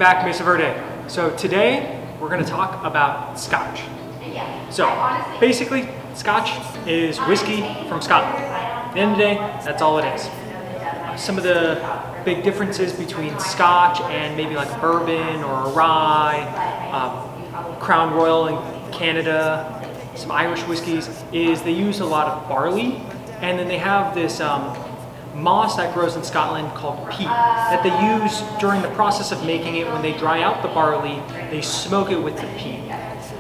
back, Mesa Verde. So today we're going to talk about Scotch. So basically, Scotch is whiskey from Scotland. At the end of the day, that's all it is. Some of the big differences between Scotch and maybe like a bourbon or a rye, Crown Royal in Canada, some Irish whiskeys, is they use a lot of barley, and then they have this moss that grows in Scotland called peat that they use during the process of making it. When they dry out the barley, they smoke it with the peat.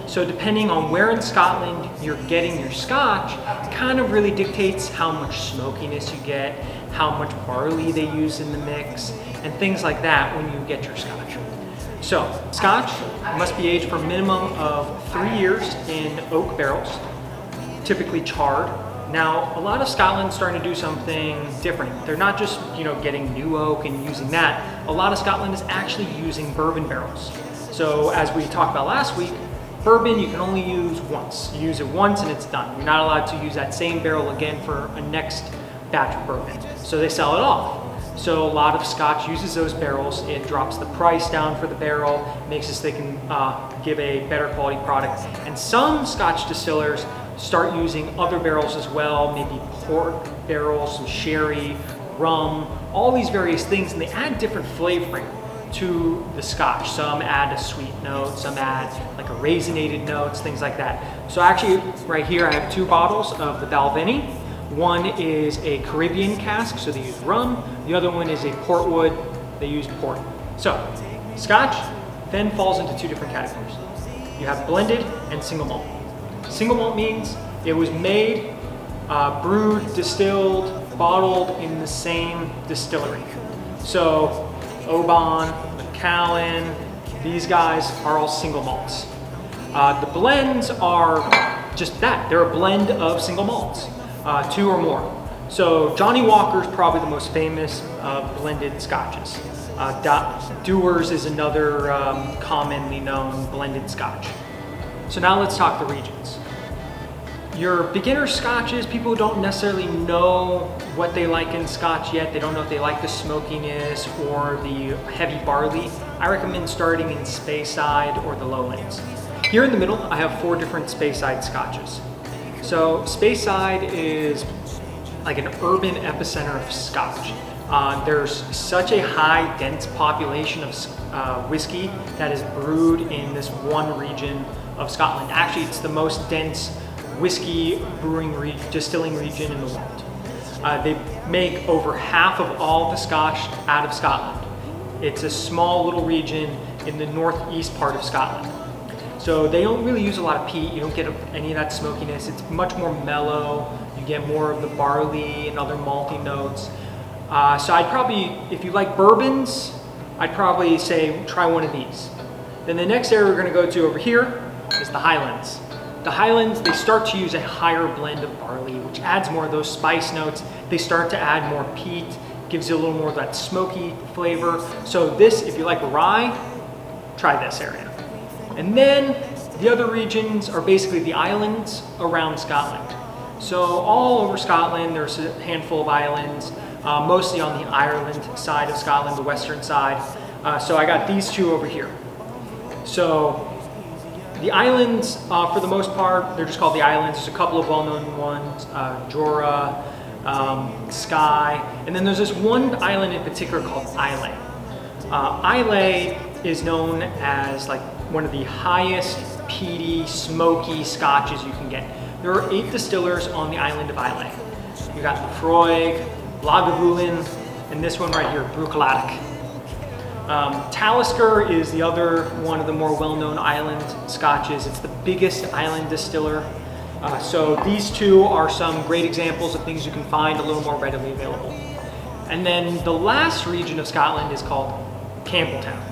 So depending on where in Scotland you're getting your Scotch, kind of really dictates how much smokiness you get, how much barley they use in the mix, and things like that when you get your Scotch. So Scotch must be aged for a minimum of 3 years in oak barrels, typically charred. Now, a lot of Scotland's starting to do something different. They're not just, getting new oak and using that. A lot of Scotland is actually using bourbon barrels. So as we talked about last week, bourbon you can only use once. You use it once and it's done. You're not allowed to use that same barrel again for a next batch of bourbon. So they sell it off. So a lot of Scotch uses those barrels. It drops the price down for the barrel, makes it so they can give a better quality product. And some Scotch distillers start using other barrels as well, maybe port barrels, some sherry, rum, all these various things, and they add different flavoring to the Scotch. Some add a sweet note, some add like a raisinated notes, things like that. So actually right here I have 2 bottles of the Balvenie. One is a Caribbean cask, so they use rum. The other one is a Portwood, they use port. So Scotch then falls into 2 different categories. You have blended and single malt. Single malt means it was made, brewed, distilled, bottled in the same distillery. So Oban, Macallan, these guys are all single malts. The blends are just that. They're a blend of single malts, 2 or more. So Johnny Walker's probably the most famous blended scotches. Dewar's is another commonly known blended scotch. So now let's talk the regions. Your beginner scotches, people don't necessarily know what they like in Scotch yet. They don't know if they like the smokiness or the heavy barley. I recommend starting in Speyside or the Lowlands. Here in the middle, I have 4 different Speyside scotches. So Speyside is like an urban epicenter of Scotch. There's such a high, dense population of whiskey that is brewed in this one region of Scotland. Actually, it's the most dense whiskey distilling region in the world. They make over half of all the Scotch out of Scotland. It's a small little region in the northeast part of Scotland. So they don't really use a lot of peat. You don't get any of that smokiness. It's much more mellow. You get more of the barley and other malty notes. So I'd probably, if you like bourbons, I'd probably say try one of these. Then the next area we're going to go to over here is the Highlands. The Highlands, they start to use a higher blend of barley, which adds more of those spice notes. They start to add more peat, gives you a little more of that smoky flavor. So this, if you like rye, try this area. And then the other regions are basically the islands around Scotland. So all over Scotland, there's a handful of islands, mostly on the Ireland side of Scotland, the western side. So I got these 2 over here. So the islands, for the most part, they're just called the islands. There's a couple of well-known ones, Jura, Skye, and then there's this one island in particular called Islay. Islay is known as like one of the highest peaty, smoky scotches you can get. There are 8 distillers on the island of Islay. You got Lafroig, Lagavulin, and this one right here, Bruichladdich. Talisker is the other one of the more well-known island scotches. It's the biggest island distiller. So these 2 are some great examples of things you can find a little more readily available. And then the last region of Scotland is called Campbelltown.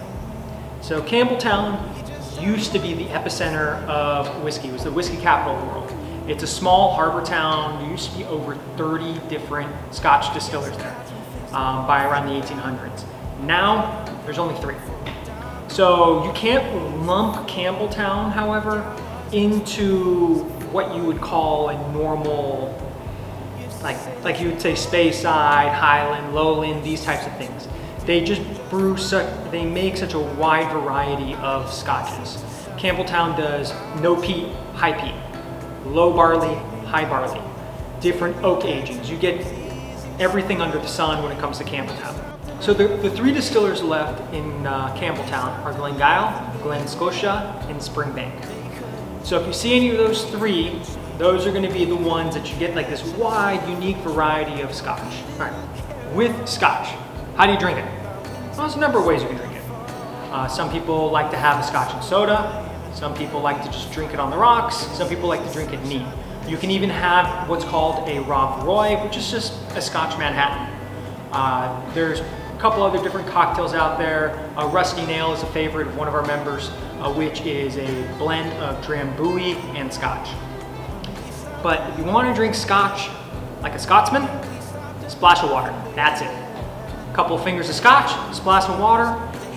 So Campbelltown used to be the epicenter of whiskey. It was the whiskey capital of the world. It's a small harbor town. There used to be over 30 different Scotch distillers there by around the 1800s. Now, there's only 3. So you can't lump Campbelltown, however, into what you would call a normal, like you would say Speyside, Highland, Lowland, these types of things. they just they make such a wide variety of scotches. Campbelltown does no peat, high peat, low barley, high barley, different oak agings. You get everything under the sun when it comes to Campbelltown. So the three distillers left in Campbelltown are Glengyle, Glen Scotia, and Springbank. So if you see any of those three, those are going to be the ones that you get like this wide, unique variety of scotch. All right. With scotch, how do you drink it? Well, there's a number of ways you can drink it. Some people like to have a scotch and soda. Some people like to just drink it on the rocks. Some people like to drink it neat. You can even have what's called a Rob Roy, which is just a Scotch Manhattan. There's a couple other different cocktails out there. Rusty Nail is a favorite of one of our members, which is a blend of Drambuie and Scotch. But if you want to drink Scotch like a Scotsman, splash of water, that's it. A couple of fingers of Scotch, splash of water,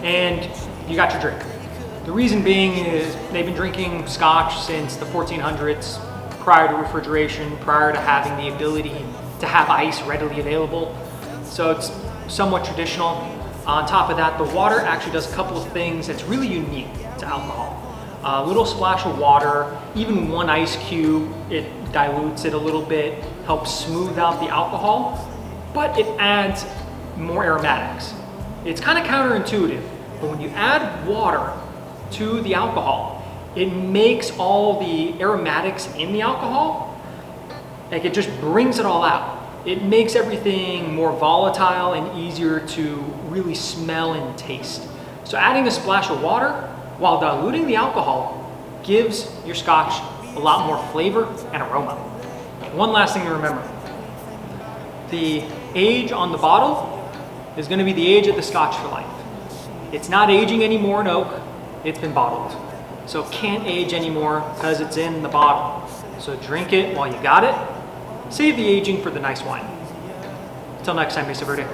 and you got your drink. The reason being is they've been drinking Scotch since the 1400s, prior to refrigeration, prior to having the ability to have ice readily available. So it's somewhat traditional. On top of that, the water actually does a couple of things that's really unique to alcohol. A little splash of water, even one ice cube, it dilutes it a little bit, helps smooth out the alcohol, but it adds more aromatics. It's kind of counterintuitive, but when you add water to the alcohol, it makes all the aromatics in the alcohol, like it just brings it all out. It makes everything more volatile and easier to really smell and taste. So adding a splash of water while diluting the alcohol gives your scotch a lot more flavor and aroma. One last thing to remember. The age on the bottle is going to be the age of the scotch for life. It's not aging anymore in oak, it's been bottled. So it can't age anymore because it's in the bottle. So drink it while you got it. Save the aging for the nice wine. Until next time, Mesa Verde.